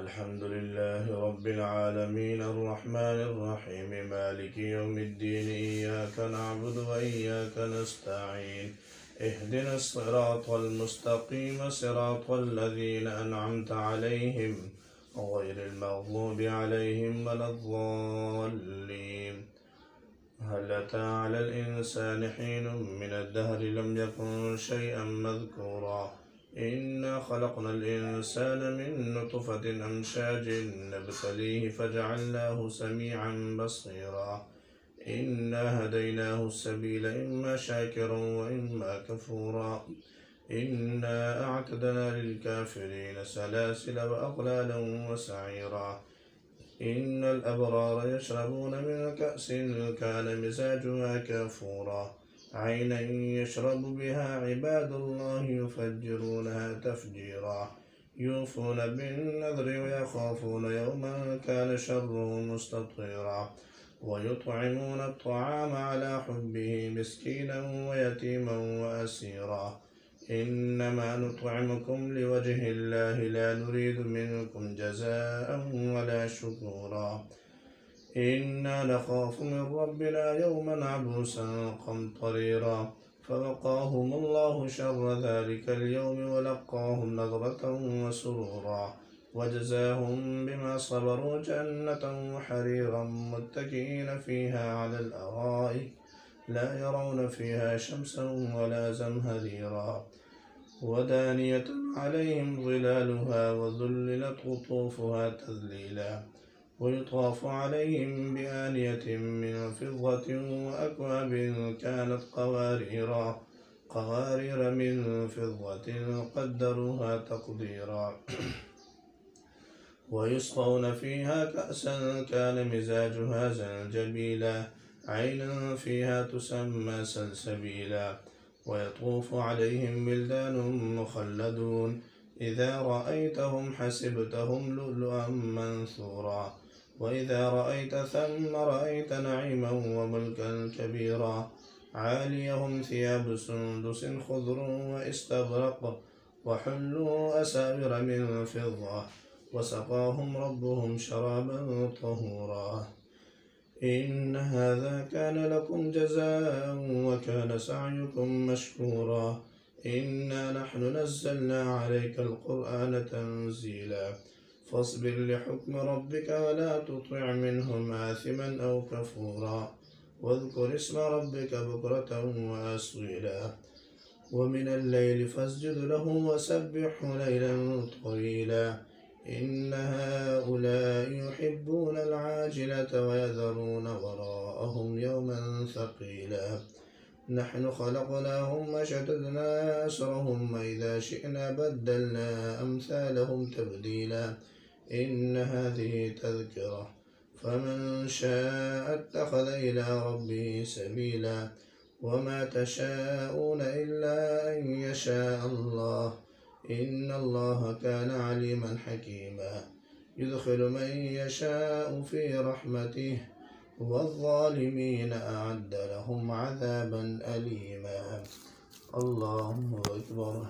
الحمد لله رب العالمين الرحمن الرحيم مالك يوم الدين إياك نعبد وإياك نستعين اهدنا الصراط المستقيم صراط الذين أنعمت عليهم غير المغضوب عليهم ولا الضالين. هل أتى على الإنسان حين من الدهر لم يكن شيئا مذكورا إنا خلقنا الإنسان من نطفة أمشاج نبتليه فجعلناه سميعا بصيرا إنا هديناه السبيل إما شاكرا وإما كفورا إنا أعتدنا للكافرين سلاسل وأغلالا وسعيرا إن الأبرار يشربون من كأس كان مزاجها كافورا عينا يشرب بها عباد الله يفجرونها تفجيرا يوفون بالنذر ويخافون يوما كان شره مستطيرا ويطعمون الطعام على حبه مسكينا ويتيما وأسيرا إنما نطعمكم لوجه الله لا نريد منكم جزاء ولا شكورا إنا نخاف من ربنا يوما عبوسا قمطريرا فوقاهم الله شر ذلك اليوم ولقاهم نضرة وسرورا وجزاهم بما صبروا جنة وحريرا متكئين فيها على الأرائك لا يرون فيها شمسا ولا زمهريرا ودانية عليهم ظلالها وذللت قطوفها تذليلا ويطاف عليهم بآنية من فضة وأكواب كانت قوارير من فضة قدروها تقديرا ويسقون فيها كأسا كان مزاجها زنجبيلا عينا فيها تسمى سلسبيلا ويطوف عليهم ولدان مخلدون إذا رأيتهم حسبتهم لؤلؤا منثورا وإذا رأيت ثم رأيت نعيما وملكا كبيرا عاليهم ثياب سندس خضر واستبرق وحلوا أساور من فضة وسقاهم ربهم شرابا طهورا إن هذا كان لكم جزاء وكان سعيكم مشكورا إنا نحن نزلنا عليك القرآن تنزيلا فاصبر لحكم ربك ولا تطع منهم آثما أو كفورا واذكر اسم ربك بكرة وأصيلا ومن الليل فاسجد له وسبحه ليلا طويلا إن هؤلاء يحبون العاجلة ويذرون وراءهم يوما ثقيلا نحن خلقناهم وشددنا أسرهم وإذا شئنا بدلنا أمثالهم تبديلا إن هذه تذكرة فمن شاء اتخذ إلى ربه سبيلا وما تشاءون إلا أن يشاء الله إن الله كان عليما حكيما يدخل من يشاء في رحمته والظالمين أعد لهم عذابا أليما. الله أكبر.